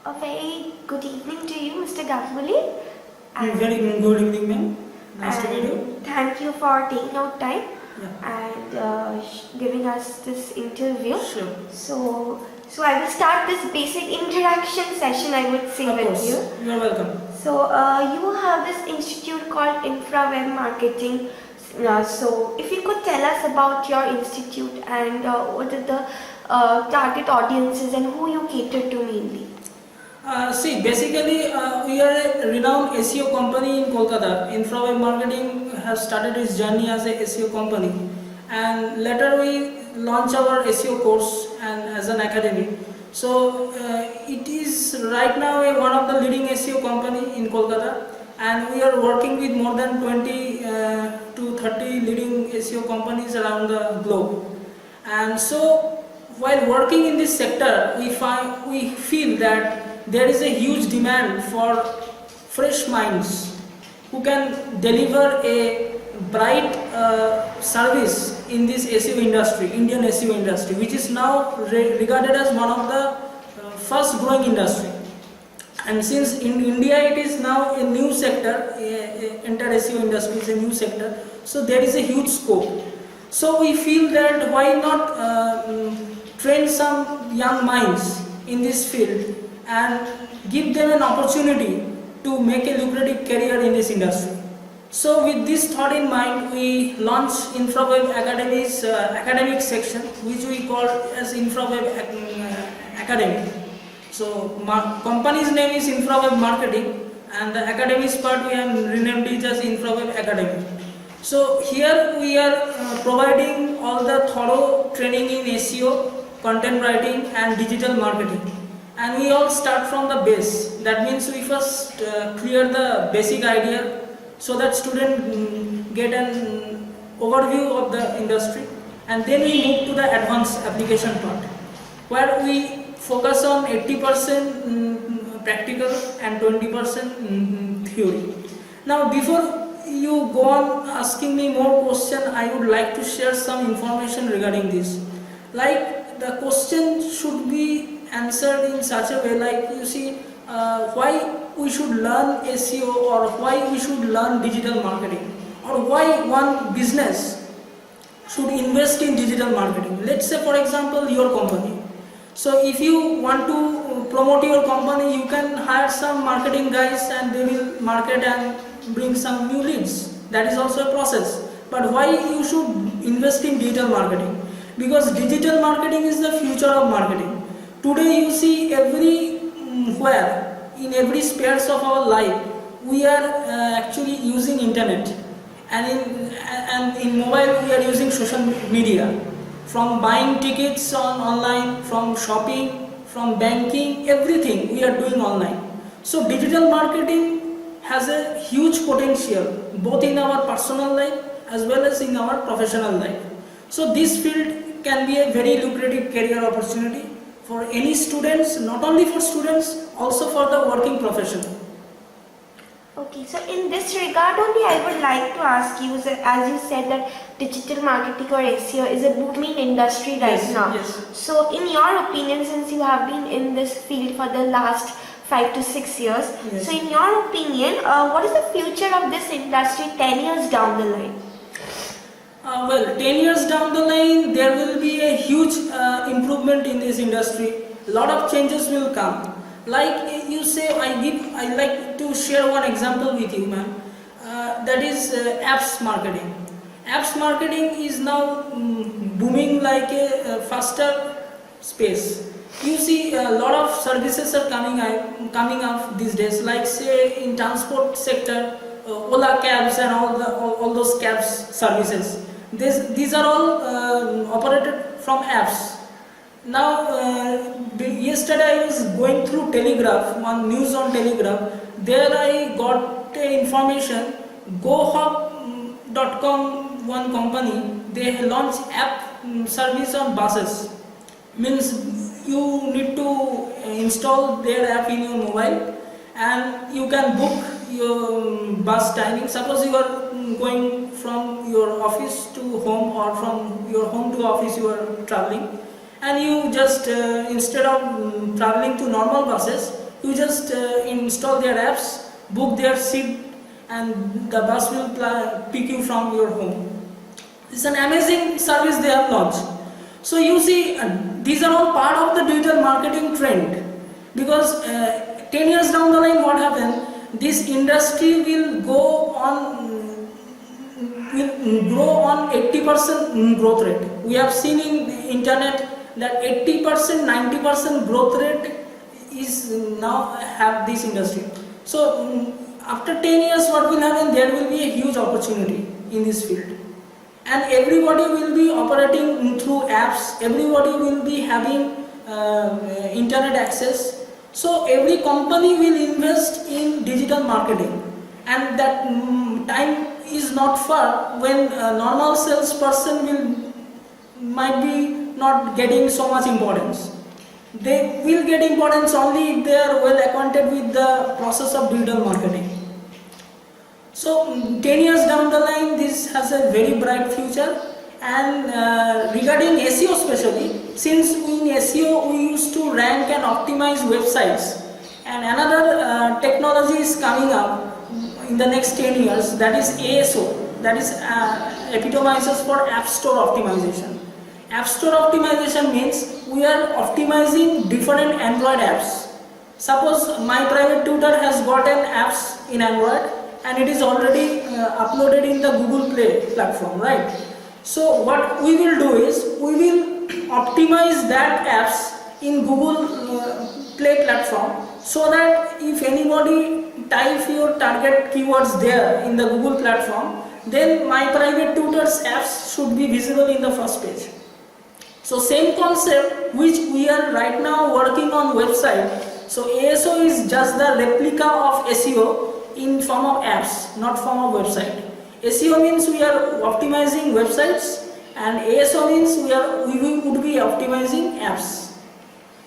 A very good evening to you, Mr. Ganguly. Very good evening, ma'am. Nice to meet you. Thank you for taking out time Yeah. and giving us this interview. Sure. So I will start this basic introduction session, I would say, Of with course. you. You are welcome. So you have this institute called InfraWeb Marketing. So if you could tell us about your institute and what are the target audiences and who you cater to mainly. Basically, we are a renowned SEO company in Kolkata. InfraWeb Marketing has started its journey as a SEO company, and later we launch our SEO course and as an academy. So it is right now one of the leading SEO company in Kolkata, and we are working with more than 20 to 30 leading SEO companies around the globe. And so while working in this sector, we feel that there is a huge demand for fresh minds who can deliver a bright service in this SEO industry, Indian SEO industry, which is now regarded as one of the first growing industry. And since in India it is now a new sector, entire SEO industry is a new sector, so there is a huge scope. So we feel that why not train some young minds in this field and give them an opportunity to make a lucrative career in this industry. So with this thought in mind, we launched InfraWeb Academy's academic section, which we call as InfraWeb Academy. So company's name is InfraWeb Marketing, and the academy's part we have renamed it as InfraWeb Academy. So here we are providing all the thorough training in SEO, content writing and digital marketing. And we all start from the base. That means we first clear the basic idea so that students get an overview of the industry, and then we move to the advanced application part, where we focus on 80% practical and 20% theory. Now before you go on asking me more question, I would like to share some information regarding this. Like the question should be answered in such a way, like you see, why we should learn SEO, or why we should learn digital marketing, or why one business should invest in digital marketing. Let's say for example your company. So if you want to promote your company, you can hire some marketing guys and they will market and bring some new leads. That is also a process. But why you should invest in digital marketing? Because digital marketing is the future of marketing. Today you see everywhere, in every spheres of our life, we are actually using internet, and in mobile we are using social media. From buying tickets online, from shopping, from banking, everything we are doing online. So digital marketing has a huge potential both in our personal life as well as in our professional life. So this field can be a very lucrative career opportunity for any students, not only for students, also for the working professional. Okay, so in this regard only I would like to ask you, as you said that digital marketing or SEO is a booming industry right now. Yes. So in your opinion, since you have been in this field for the last 5 to 6 years, Yes. so in your opinion, what is the future of this industry 10 years down the line? 10 years down the line, there will be a huge improvement in this industry. A lot of changes will come. Like you say, I like to share one example with you, ma'am. That is apps marketing. Apps marketing is now booming like a faster space. You see, a lot of services are coming up these days. Like say in transport sector, Ola cabs and all those cabs services. These are all operated from apps. Now, yesterday I was going through Telegraph, one news on Telegraph. There I got information. GoHop.com, one company, they launch app service on buses. Means you need to install their app in your mobile, and you can book your bus timing. Suppose you are going from your office to home, or from your home to office you are traveling, and you just instead of traveling to normal buses, You just install their apps, book their seat, and the bus will pick you from your home. It's an amazing service they have launched. So you see, these are all part of the digital marketing trend, because 10 years down the line, what happened? This industry will go on, will grow on 80% growth rate. We have seen in the internet that 80%, 90% growth rate is now have this industry. So after 10 years, what will happen? There will be a huge opportunity in this field, and everybody will be operating through apps. Everybody will be having internet access. So every company will invest in digital marketing, and that time is not far when a normal salesperson might be not getting so much importance. They will get importance only if they are well acquainted with the process of digital marketing. So 10 years down the line, this has a very bright future. And regarding SEO especially, since in SEO we used to rank and optimize websites, and another technology is coming up in the next 10 years, that is ASO, that is epitomizes for App Store optimization. App Store optimization means we are optimizing different Android apps. Suppose my private tutor has gotten apps in Android and it is already uploaded in the Google Play platform, right? So what we will do is we will optimize that apps in Google Play platform, so that if anybody type your target keywords there in the Google platform, then my private tutor's apps should be visible in the first page. So same concept which we are right now working on website. So ASO is just the replica of SEO in form of apps, not form of website. SEO means we are optimizing websites, and ASO means we would be optimizing apps.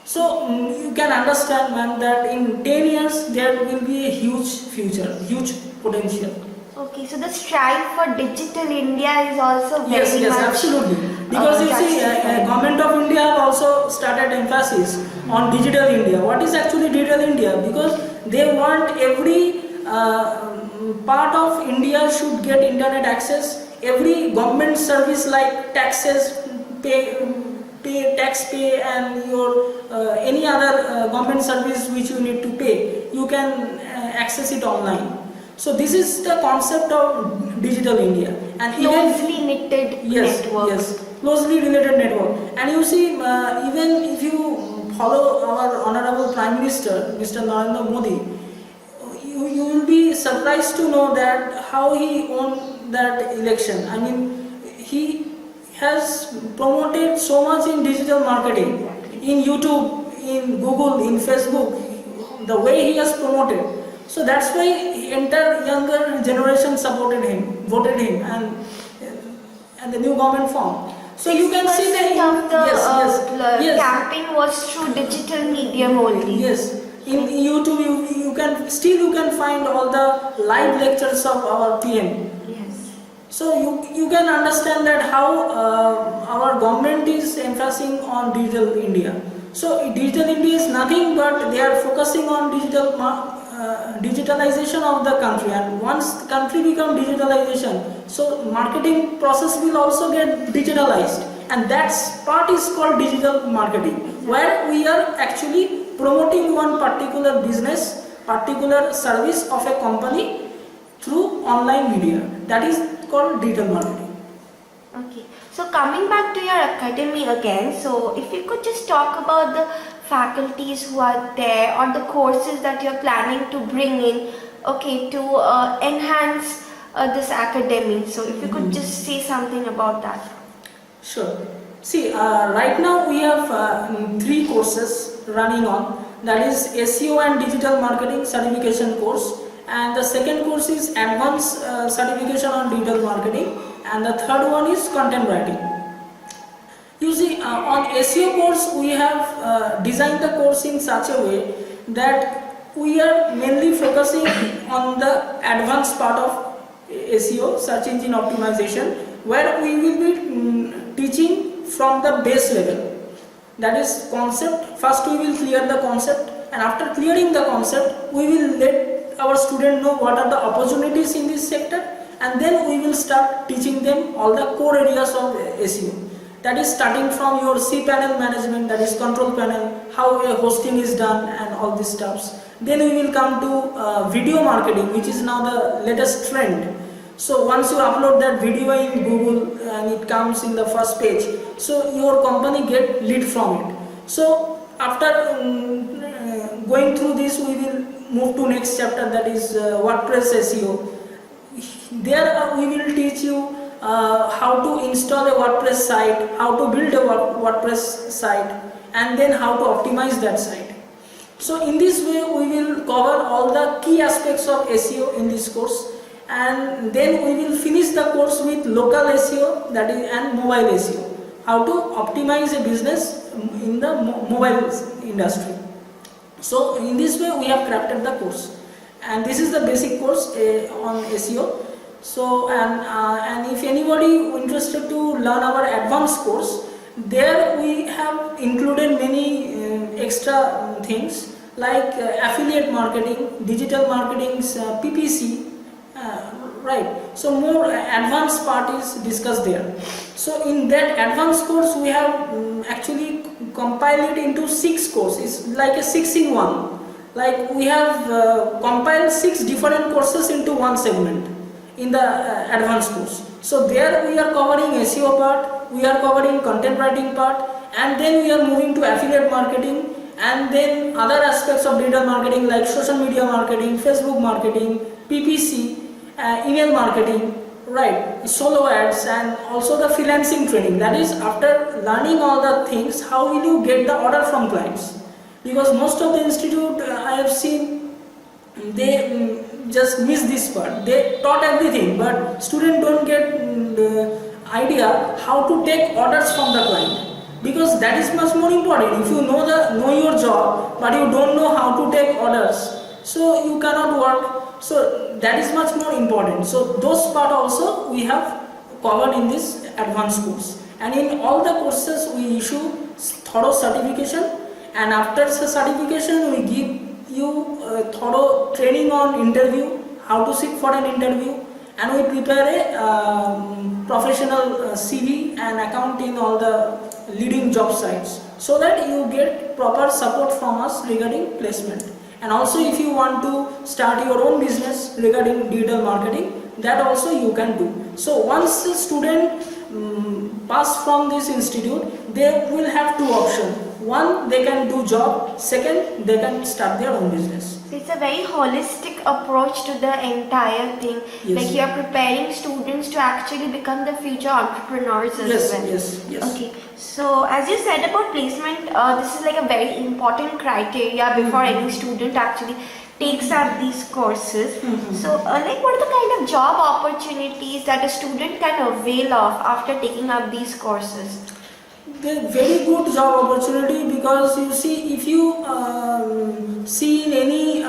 So you can understand, ma'am, that in 10 years there will be a huge future, huge potential. Okay, so the strive for digital India is also very Yes, much. absolutely. Because you see, Government of India have also started emphasis on digital India. What is actually digital India? Because they want every part of India should get internet access. Every government service like taxes, tax pay, and your any other government service which you need to pay, you can access it online. So this is the concept of digital India, and Closely knitted network. Yes, closely related network. And you see, even if you follow our Honorable Prime Minister, Mr. Narendra Modi, you will be surprised to know that how he won that election. I mean, he has promoted so much in digital marketing, in YouTube, in Google, in Facebook, the way he has promoted. So that's why entire younger generation supported him, voted him, and the new government formed. So you can see that the campaign was through digital medium only. Yes, in YouTube you can find all the live lectures of our PM. Yes. So you can understand that how our government is emphasizing on digital India. So digital India is nothing but they are focusing on digitalization of the country, and once the country becomes digitalization, so marketing process will also get digitalized, and that part is called digital marketing, where we are actually promoting one particular business, particular service of a company through online media. That is called digital marketing. Okay. So coming back to your academy again, so if you could just talk about the faculties who are there or the courses that you're planning to bring in, okay, to enhance this academy. So if you could just say something about that. Sure. See, right now we have 3 courses running on. That is SEO and Digital Marketing Certification course, and the second course is Advanced Certification on Digital Marketing, and the third one is Content Writing. You see, on SEO course we have designed the course in such a way that we are mainly focusing on the advanced part of SEO, search engine optimization, where we will be teaching from the base level. That is concept. First we will clear the concept, and after clearing the concept, we will let our student know what are the opportunities in this sector, and then we will start teaching them all the core areas of SEO. That is starting from your cPanel management, that is control panel, how a hosting is done and all these stuffs. Then we will come to video marketing, which is now the latest trend. So once you upload that video in Google and it comes in the first page, so your company get lead from it. So after going through this, we will move to next chapter, that is WordPress SEO. There we will teach you how to install a WordPress site, how to build a WordPress site, and then how to optimize that site. So in this way we will cover all the key aspects of SEO in this course, and then we will finish the course with local SEO, that is, and mobile SEO, how to optimize a business in the mobile industry. So in this way we have crafted the course, and this is the basic course on SEO. So and if anybody interested to learn our advanced course, there we have included many extra things like affiliate marketing, digital marketing, PPC, right? So more advanced part is discussed there. So in that advanced course we have actually compiled it into 6 courses. It's like a 6-in-1. Like we have compiled 6 different courses into one segment in the advanced course. So there we are covering SEO part, we are covering content writing part, and then we are moving to affiliate marketing, and then other aspects of digital marketing like social media marketing, Facebook marketing, PPC, email marketing, right, solo ads, and also the freelancing training. That is, after learning all the things, how will you get the order from clients? Because most of the institute I have seen, they just miss this part. They taught everything, but students don't get the idea how to take orders from the client, because that is much more important. If you know your job, but you don't know how to take orders, so you cannot work. So that is much more important. So those part also we have covered in this advanced course, and in all the courses we issue thorough certification, and after the certification we give you thorough training on interview, how to seek for an interview, and we prepare a professional CV and account in all the leading job sites, so that you get proper support from us regarding placement. And also if you want to start your own business regarding digital marketing, that also you can do. So once a student pass from this institute, they will have 2 options. One, they can do job. Second, they can start their own business. It's a very holistic approach to the entire thing. Yes. Like you are preparing students to actually become the future entrepreneurs as well. Yes. Okay. So as you said about placement, this is like a very important criteria before any student actually takes up these courses. So like what are the kind of job opportunities that a student can avail of after taking up these courses? They're very good job opportunity, because you see, if you see in any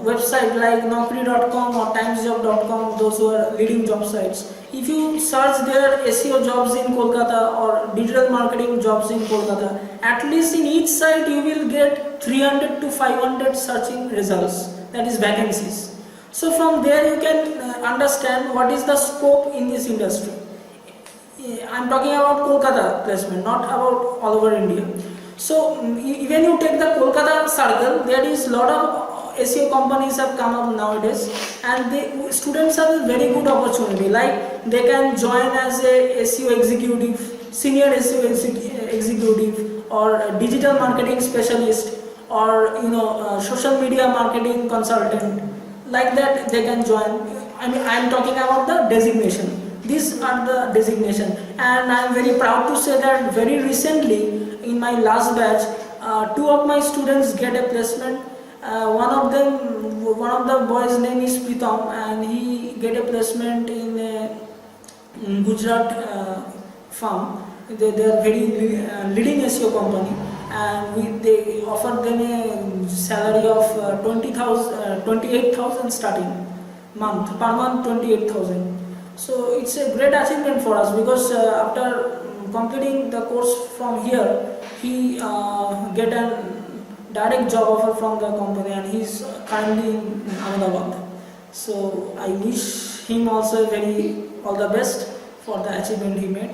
website like Naukri.com or timesjob.com, those who are leading job sites, if you search their SEO jobs in Kolkata or digital marketing jobs in Kolkata, at least in each site you will get 300 to 500 searching results, that is vacancies. So from there you can understand what is the scope in this industry. I am talking about Kolkata placement, not about all over India. So when you take the Kolkata circle, there is lot of SEO companies have come up nowadays, and students have a very good opportunity. Like they can join as a SEO executive, senior SEO executive, or digital marketing specialist, or social media marketing consultant. Like that they can join. I am talking about the designation. These are the designation, and I am very proud to say that very recently in my last batch, 2 of my students get a placement. One of the boys' name is Pritam, and he get a placement in a Gujarat firm. They are very leading SEO company, and they offered them a salary of 28,000 starting per month 28,000. So it's a great achievement for us, because after completing the course from here, he get a direct job offer from the company, and he's currently in Ahmedabad. So I wish him also very all the best for the achievement he made.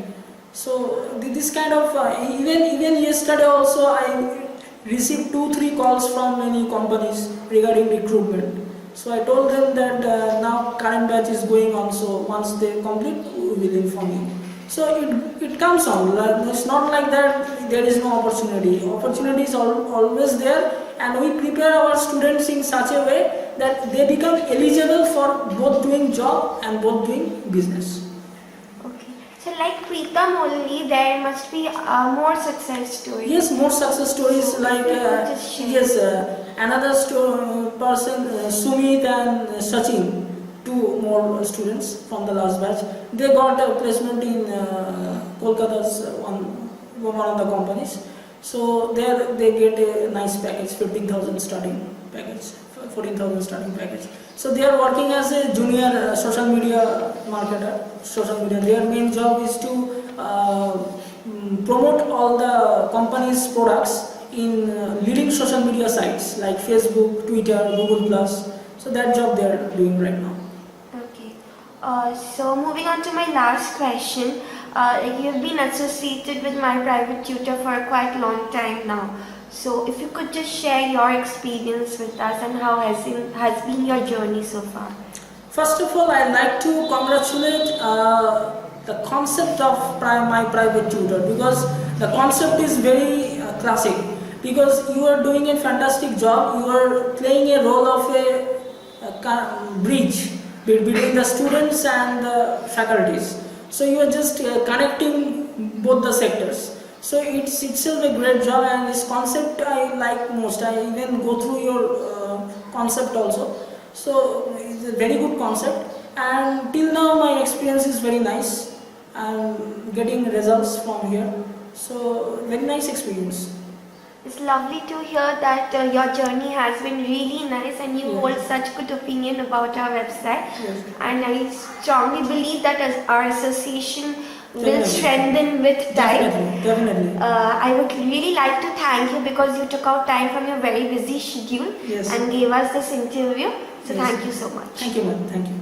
So this kind of even yesterday also I received 2-3 calls from many companies regarding recruitment. So I told them that now current batch is going on, so once they complete we will inform you. So it comes on. It's not like that there is no opportunity. Opportunity is always there, and we prepare our students in such a way that they become eligible for both doing job and both doing business. Okay. So like Preetham only, there must be more success stories. Yes, more success stories like Just share. yes, another person, Sumit and Sachin, two more students from the last batch. They got a placement in Kolkata's one of the companies. So there they get a nice package, 15,000 starting package, 14,000 starting package. So they are working as a junior social media marketer. Social media. Their main job is to promote all the company's products in leading social media sites like Facebook, Twitter, Google Plus. So that job they are doing right now. Okay. So moving on to my last question. You've been associated with My Private Tutor for a quite long time now. So if you could just share your experience with us and how has been your journey so far. First of all, I'd like to congratulate the concept of My Private Tutor, because the concept is very classic, because you are doing a fantastic job. You are playing a role of a bridge between the students and the faculties. So you are just connecting both the sectors. So it's itself a great job, and this concept I like most. I even go through your concept also. So it's a very good concept, and till now my experience is very nice. I'm getting results from here. So very nice experience. It's lovely to hear that your journey has been really nice and you hold such good opinion about our website. Yes. And I strongly believe that as our association will Definitely. strengthen with time. Definitely. I would really like to thank you because you took out time from your very busy schedule Yes. and gave us this interview. So Yes. thank you so much. Thank you, ma'am. Thank you.